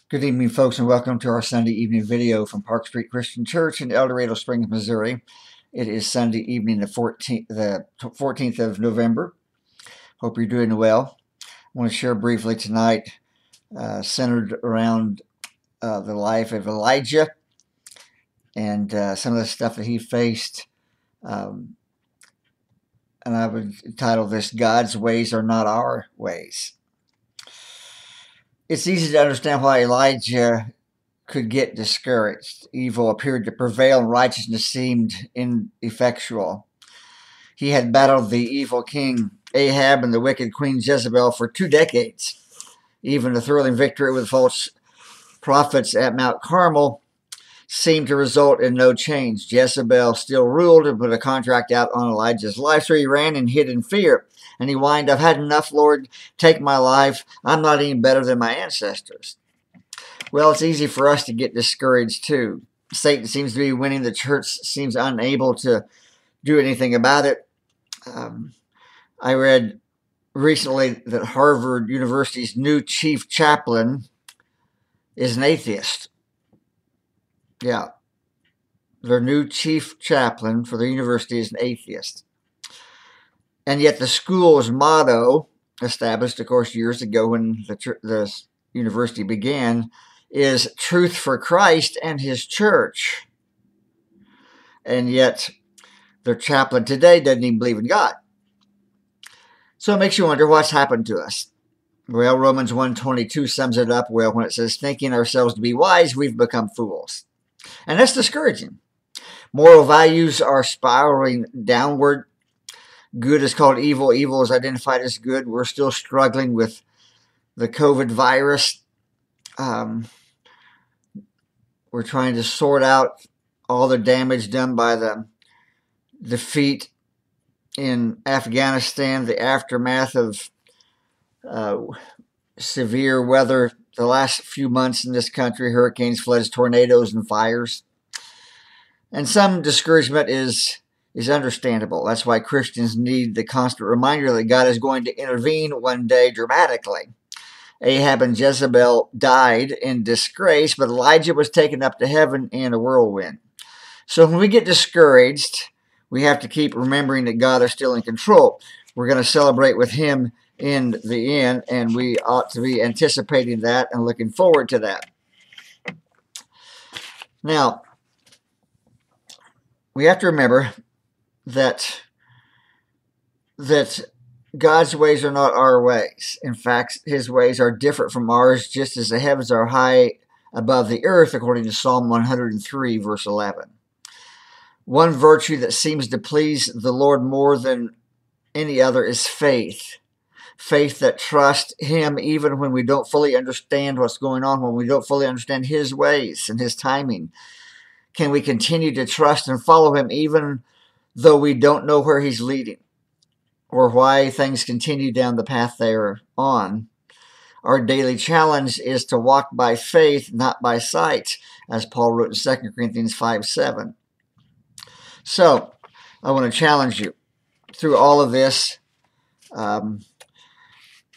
Good evening, folks, and welcome to our Sunday evening video from Park Street Christian Church in El Dorado Springs, Missouri. It is Sunday evening, the 14th of November. Hope you're doing well. I want to share briefly tonight, centered around the life of Elijah and some of the stuff that he faced. And I would title this, God's Ways Are Not Our Ways. It's easy to understand why Elijah could get discouraged. Evil appeared to prevail and righteousness seemed ineffectual. He had battled the evil king Ahab and the wicked queen Jezebel for 2 decades. Even the thrilling victory with false prophets at Mount Carmel seemed to result in no change. Jezebel still ruled and put a contract out on Elijah's life, so he ran and hid in fear. And he whined, "I've had enough, Lord. Take my life. I'm not any better than my ancestors." Well, it's easy for us to get discouraged too. Satan seems to be winning. The church seems unable to do anything about it. I read recently that Harvard University's new chief chaplain is an atheist. Yeah. Their new chief chaplain for the university is an atheist. And yet the school's motto, established, of course, years ago when the university began, is truth for Christ and his church. And yet their chaplain today doesn't even believe in God. So it makes you wonder what's happened to us. Well, Romans 1:22 sums it up well when it says, thinking ourselves to be wise, we've become fools. And that's discouraging. Moral values are spiraling downward. Good is called evil. Evil is identified as good. We're still struggling with the COVID virus. We're trying to sort out all the damage done by the defeat in Afghanistan, the aftermath of severe weather the last few months in this country, hurricanes, floods, tornadoes, and fires. And some discouragement is understandable. That's why Christians need the constant reminder that God is going to intervene one day dramatically. Ahab and Jezebel died in disgrace, but Elijah was taken up to heaven in a whirlwind. So when we get discouraged, we have to keep remembering that God is still in control. We're going to celebrate with him in the end, and we ought to be anticipating that and looking forward to that. Now, we have to remember that God's ways are not our ways. In fact, his ways are different from ours, just as the heavens are high above the earth, according to Psalm 103, verse 11. One virtue that seems to please the Lord more than any other is faith. Faith that trusts him even when we don't fully understand what's going on, when we don't fully understand his ways and his timing. Can we continue to trust and follow him even though we don't know where he's leading or why things continue down the path they are on? Our daily challenge is to walk by faith, not by sight, as Paul wrote in 2 Corinthians 5:7. So, I want to challenge you through all of this.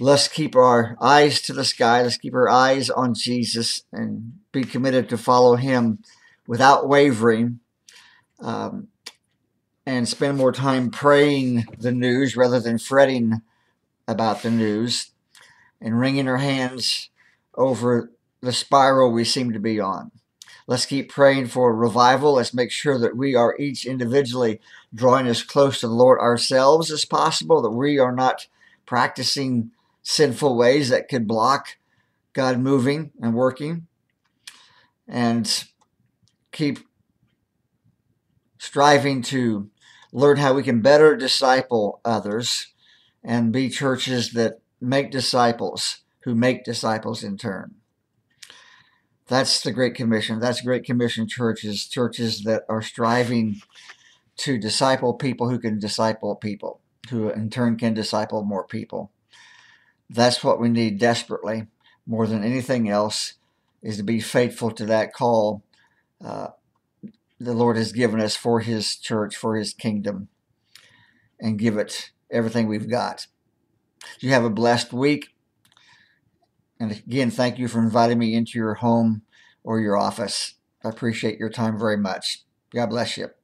Let's keep our eyes to the sky. Let's keep our eyes on Jesus and be committed to follow him without wavering, and spend more time praying the news rather than fretting about the news and wringing our hands over the spiral we seem to be on. Let's keep praying for revival. Let's make sure that we are each individually drawing as close to the Lord ourselves as possible, that we are not practicing sinful ways that could block God moving and working. And keep striving to learn how we can better disciple others and be churches that make disciples who make disciples in turn. That's the Great Commission. That's Great Commission churches, churches that are striving to disciple people who can disciple people, who in turn can disciple more people. That's what we need desperately, more than anything else, is to be faithful to that call the Lord has given us for his church, for his kingdom, and give it everything we've got. You have a blessed week. And again, thank you for inviting me into your home or your office. I appreciate your time very much. God bless you.